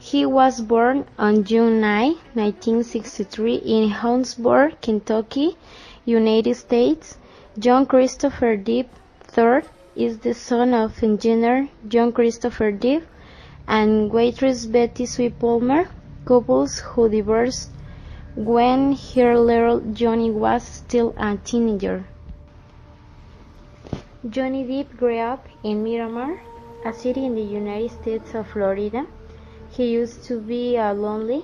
He was born on June 9, 1963 in Huntsville, Kentucky, United States. John Christopher Depp III is the son of engineer John Christopher Depp and waitress Betty Sue Palmer, couples who divorced when her little Johnny was still a teenager. Johnny Depp grew up in Miramar, a city in the United States of Florida. He used to be a lonely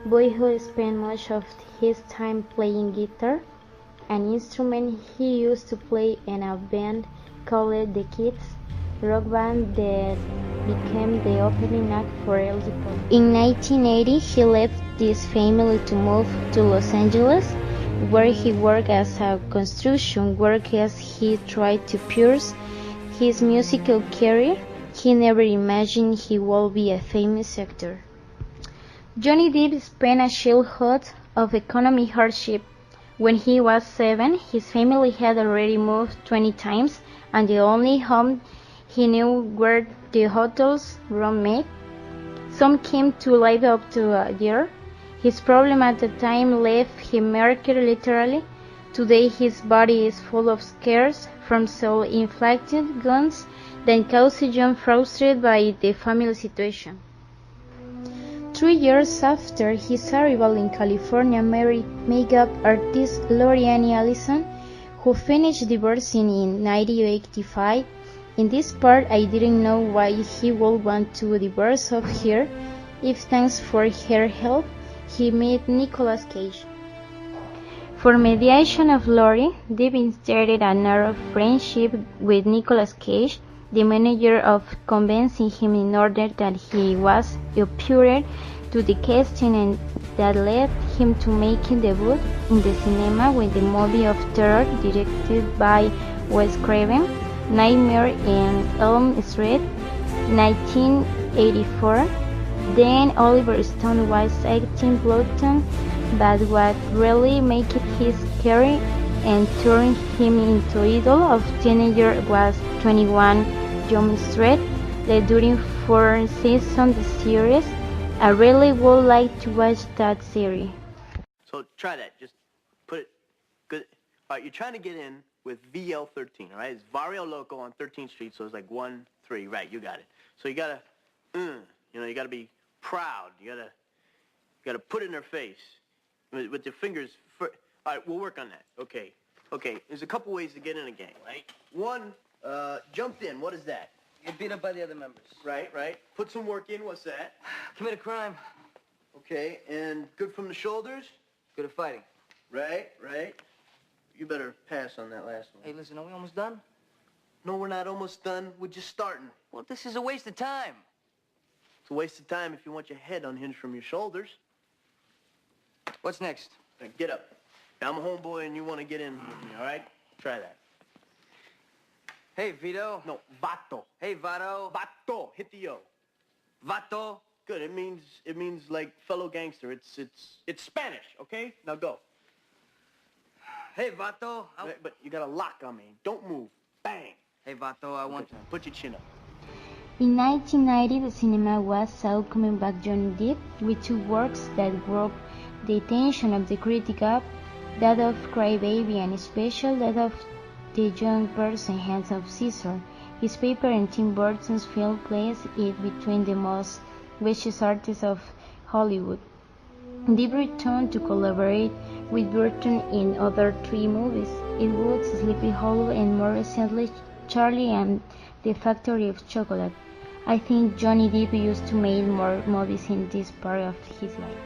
boy who spent much of his time playing guitar, an instrument he used to play in a band called The Kids, rock band that became the opening act for LG Pop. In 1980, he left his family to move to Los Angeles, where he worked as a construction worker as he tried to pursue his musical career. He never imagined he would be a famous actor. Johnny Depp spent a childhood of economic hardship. When he was 7, his family had already moved 20 times, and the only home he knew were the hotels rooms made. Some came to live up to a year. His problem at the time left him marked literally. Today his body is full of scars from self-inflicted wounds that caused John frustrated by the family situation. 3 years after his arrival in California, married makeup artist Lori Ann Allison, who finished divorcing in 1985. In this part, I didn't know why he would want to divorce of her. If thanks for her help, he met Nicolas Cage. For mediation of Lori, Depp started a narrow friendship with Nicolas Cage, the manager of convincing him in order that he was appeared to the casting, and that led him to making debut in the cinema with the movie of terror directed by Wes Craven, Nightmare on Elm Street, 1984. Then Oliver Stone was acting Blotton, but what really made his career and turned him into idol of teenager was 21 Jump Street, the during 4 seasons the series. I really would like to watch that series. So try that. Just put it good. All right, you're trying to get in with VL13, all right? It's Barrio Loco on 13th Street, so it's like 1-3. Right, you got it. So you gotta, you gotta be proud. You gotta put it in their face with your fingers. All right, we'll work on that. Okay. There's a couple ways to get in a gang, right? One, jumped in. What is that? Get beat up by the other members. Right. Put some work in. What's that? Commit a crime. Okay, and good from the shoulders? Good at fighting. Right. You better pass on that last one. Hey, listen, are we almost done? No, we're not almost done. We're just starting. Well, this is a waste of time. It's a waste of time if you want your head unhinged from your shoulders. What's next? Now, get up. Now, I'm a homeboy and you want to get in with me, all right? Try that. Hey, Vito. No, vato. Hey, Vato. Vato. Hit the O. Vato. Good. It means like fellow gangster. It's Spanish, okay? Now go. Hey, Vato. But you got a lock on me. Don't move. Bang. Hey, Vato, I want to... Put your chin up. In 1990, the cinema was saw coming back Johnny Depp with 2 works that broke the attention of the critic up, that of Cry Baby and especially that of The Young Person Hands of Caesar. His paper and Tim Burton's film placed it between the most vicious artists of Hollywood. Depp returned to collaborate with Burton in other 3 movies, It Woods, Sleepy Hollow, and more recently Charlie and the Factory of Chocolate. I think Johnny Depp used to make more movies in this part of his life.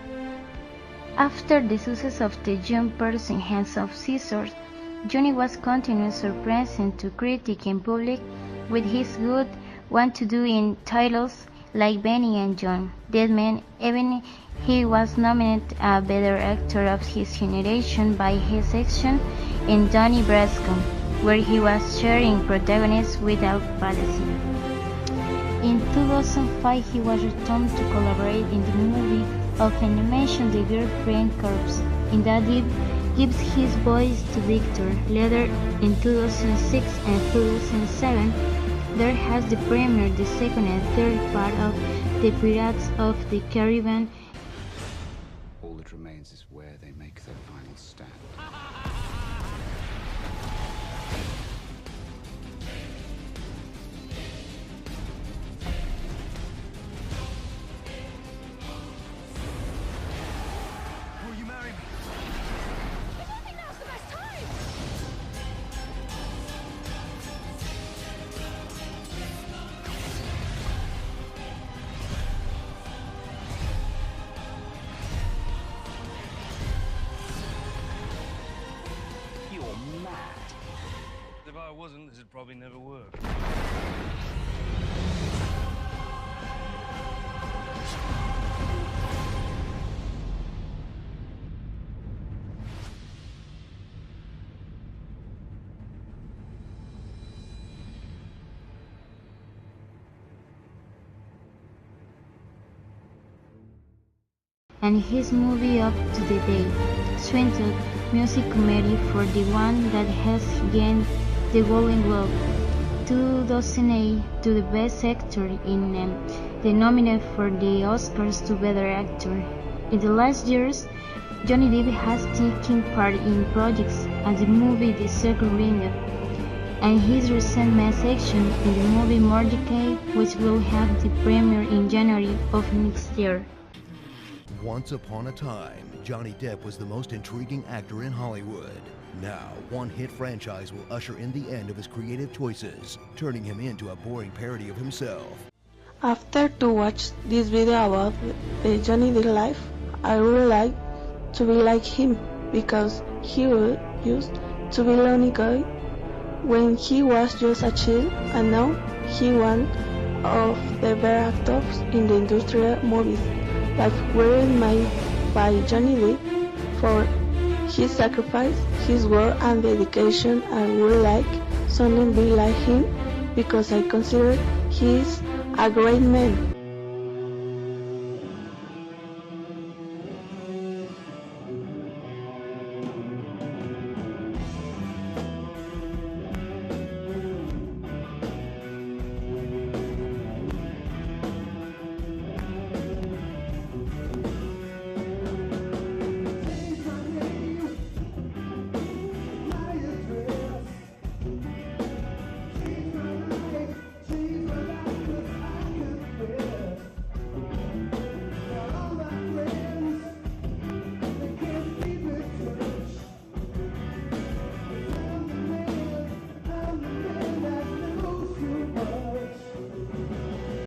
After the success of The Young Person Hands of Caesar, Johnny was continuously surprising to critic and public with his good want-to-do in titles like Benny and John. That meant even he was nominated a Better Actor of his generation by his action in Donnie Brasco, where he was sharing protagonist with Al Pacino. In 2005, he was returned to collaborate in the movie of animation The Girlfriend Corps. In that Depp gives his voice to Victor. Later, in 2006 and 2007, there has the premiere the second and third part of The Pirates of the Caribbean. All that remains is where they make their final stand. Will you marry me? I don't think now's the best time! You're mad. If I wasn't, this would probably never work. And his movie Up to the Day, Swinton music comedy for the one that has gained the Golden Globe, 2008 to the Best Actor in the nominated for the Oscars to Better Actor. In the last years, Johnny Depp has taken part in projects as the movie The Secret Window, and his recent mass action in the movie Mordecai, which will have the premiere in January of next year. Once upon a time, Johnny Depp was the most intriguing actor in Hollywood. Now, one hit franchise will usher in the end of his creative choices, turning him into a boring parody of himself. After to watch this video about the Johnny Depp life, I would like to be like him because he used to be lonely guy when he was just a child, and now he one of the best actors in the industrial movies. Life were made by Johnny Depp for his sacrifice, his work and dedication. I would like someone be like him because I consider he is a great man.